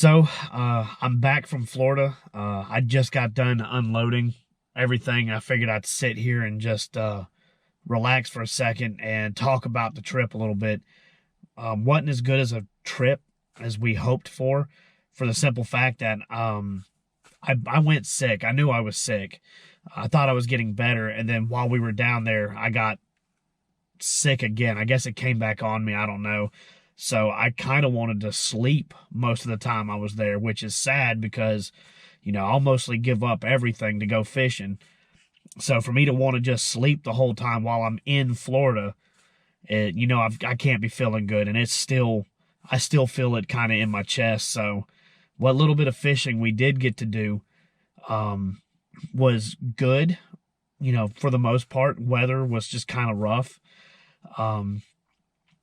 I'm back from Florida. I just got done unloading everything. I figured I'd sit here and just relax for a second and talk about the trip a little bit. Wasn't as good as a trip as we hoped for the simple fact that I went sick. I knew I was sick. I thought I was getting better, and then while we were down there, I got sick again. I guess it came back on me. I don't know. So I kind of wanted to sleep most of the time I was there, which is sad because, I'll mostly give up everything to go fishing. So for me to want to just sleep the whole time while I'm in Florida, I can't be feeling good. And I still feel it kind of in my chest. So what little bit of fishing we did get to do was good. For the most part, weather was just kind of rough.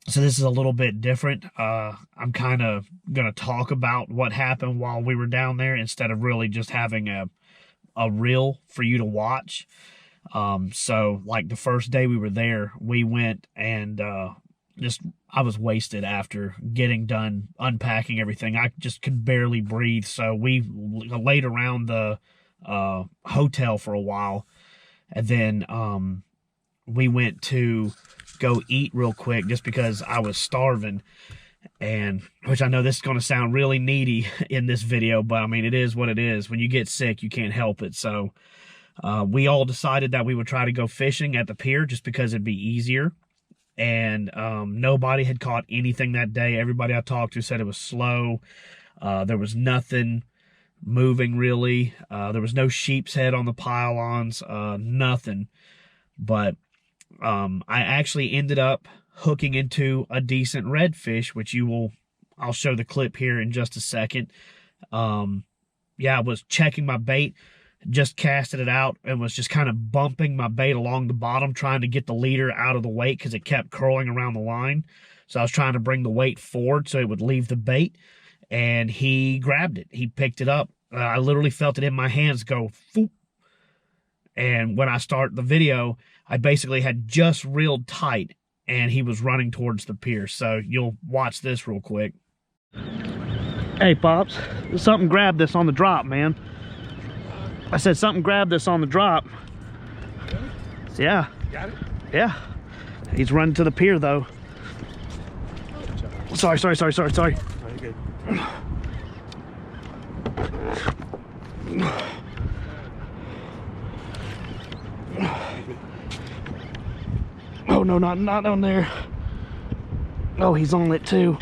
So this is a little bit different. I'm kind of going to talk about what happened while we were down there instead of really just having a reel for you to watch. So like the first day we were there, we went and I was wasted after getting done unpacking everything. I just could barely breathe. So we laid around the hotel for a while, and then we went to go eat real quick just because I was starving. And which I know this is going to sound really needy in this video, but I mean, it is what it is. When you get sick, you can't help it. So we all decided that we would try to go fishing at the pier just because it'd be easier. And nobody had caught anything that day. Everybody I talked to said it was slow. There was nothing moving really. There was no sheep's head on the pylons, nothing. But I actually ended up hooking into a decent redfish, which I'll show the clip here in just a second. Yeah, I was checking my bait, just casted it out, and was just kind of bumping my bait along the bottom, trying to get the leader out of the weight because it kept curling around the line. So I was trying to bring the weight forward so it would leave the bait, and he grabbed it. He picked it up. I literally felt it in my hands go, foop. And when I start the video, I basically had just reeled tight, and he was running towards the pier. So you'll watch this real quick. Hey, Pops, something grabbed this on the drop, man. I said something grabbed this on the drop. Yeah. Got it? Yeah. He's running to the pier, though. Sorry. Very good. Oh, no, not down there. Oh, he's on it, too.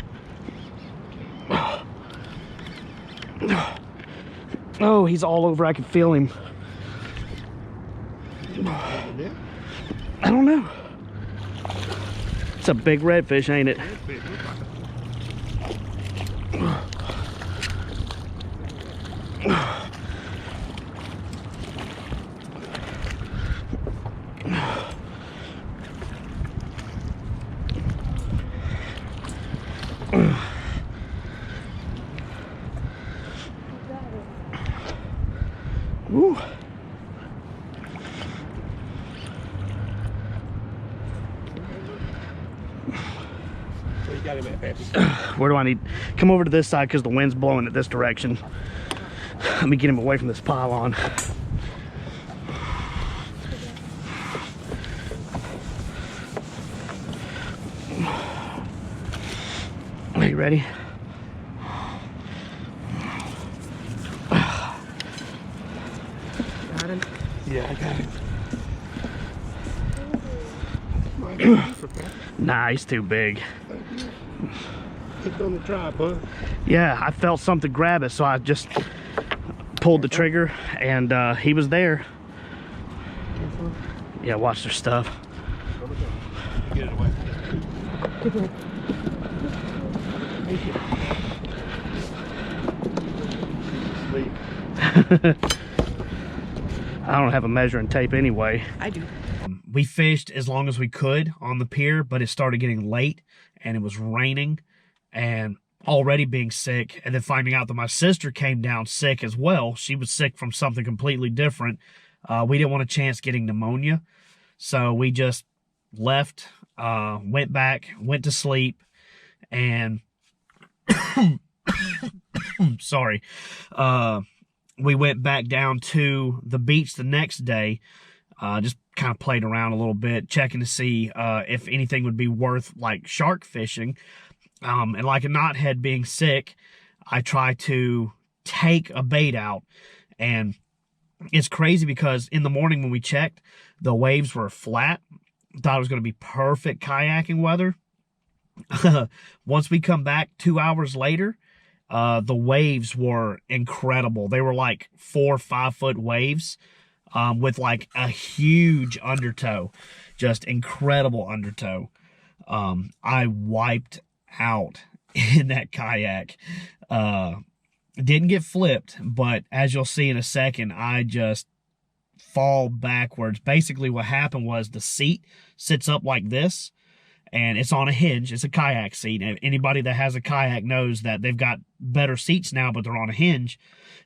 Oh, he's all over. I can feel him. I don't know. It's a big redfish, ain't it? Woo. So you got him at Pappy. Where do I need? Come over to this side because the wind's blowing at this direction. Let me get him away from this pylon. Are you ready? Got him? Yeah, I got him. Nah, he's too big. It's on the tripod. Yeah, I felt something grab it, so I just pulled the trigger, and he was there. Yeah, watch their stuff. Get it away. I don't have a measuring tape anyway. I do. We fished as long as we could on the pier, but it started getting late, and it was raining, and already being sick, and then finding out that my sister came down sick as well. She was sick from something completely different. We didn't want a chance getting pneumonia, so we just left, went back, went to sleep, and sorry. We went back down to the beach the next day. Just kind of played around a little bit, checking to see if anything would be worth like shark fishing. And like a knothead being sick, I tried to take a bait out, and it's crazy because in the morning when we checked, the waves were flat. Thought it was going to be perfect kayaking weather. Once we come back 2 hours later, the waves were incredible. They were like 4 or 5 foot waves, with like a huge undertow, just incredible undertow. I wiped out in that kayak. Didn't get flipped, but as you'll see in a second, I just fall backwards. Basically what happened was the seat sits up like this, and it's on a hinge. It's a kayak seat. Anybody that has a kayak knows that they've got better seats now, but they're on a hinge.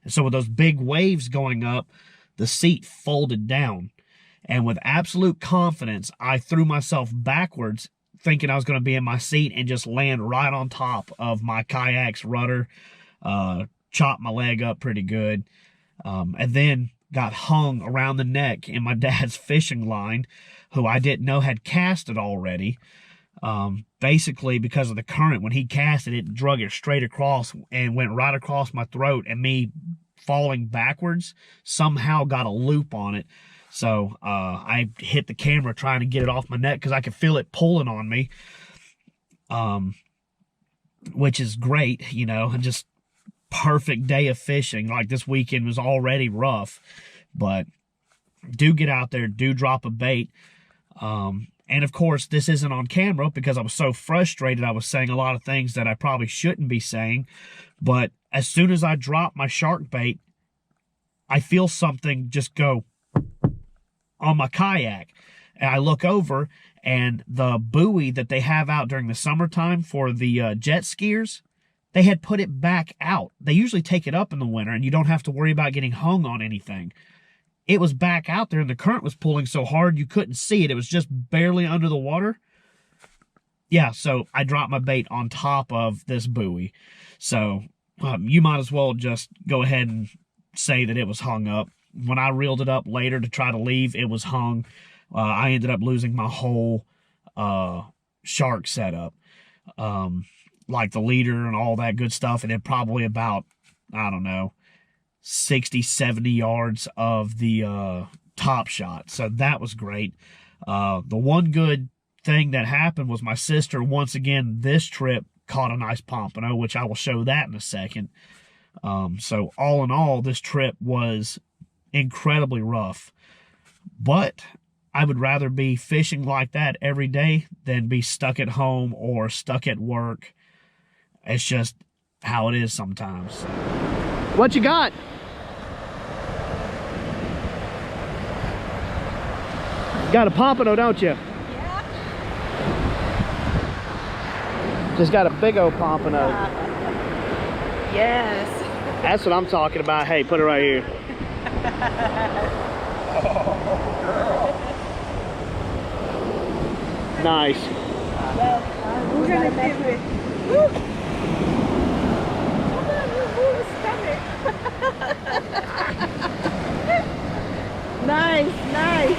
And so with those big waves going up, the seat folded down. And with absolute confidence, I threw myself backwards, thinking I was going to be in my seat, and just land right on top of my kayak's rudder. Chopped my leg up pretty good. And then got hung around the neck in my dad's fishing line, who I didn't know had cast it already. Basically, because of the current, when he cast it, it drug it straight across and went right across my throat, and me falling backwards somehow got a loop on it. So I hit the camera trying to get it off my neck because I could feel it pulling on me, which is great, you know, and just perfect day of fishing. Like, this weekend was already rough, but do get out there, do drop a bait. And of course, this isn't on camera because I was so frustrated. I was saying a lot of things that I probably shouldn't be saying. But as soon as I drop my shark bait, I feel something just go on my kayak. And I look over, and the buoy that they have out during the summertime for the jet skiers, they had put it back out. They usually take it up in the winter, and you don't have to worry about getting hung on anything. It was back out there, and the current was pulling so hard you couldn't see it. It was just barely under the water. Yeah, so I dropped my bait on top of this buoy. So you might as well just go ahead and say that it was hung up. When I reeled it up later to try to leave, it was hung. I ended up losing my whole shark setup. Like the leader and all that good stuff. And then probably about, I don't know, 60, 70 yards of the top shot. So that was great. The one good thing that happened was my sister, once again, this trip, caught a nice pompano, which I will show that in a second. So all in all, this trip was incredibly rough. But I would rather be fishing like that every day than be stuck at home or stuck at work. It's just how it is sometimes. What you got? Got a pompano, don't you? Yeah. Just got a big old pompano. Yes. That's what I'm talking about. Hey, put it right here. Nice. We're gonna do it. Woo. Nice, nice.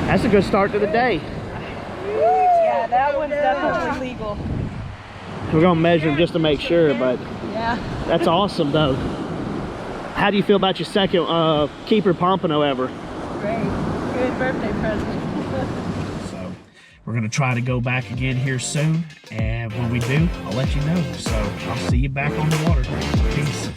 That's a good start to the day. Yeah, that one's definitely legal. We're gonna measure them just to make sure, but yeah, that's awesome though. How do you feel about your second keeper pompano ever? Great. Good birthday present. So we're gonna try to go back again here soon, and when we do, I'll let you know. So I'll see you back on the water. Peace.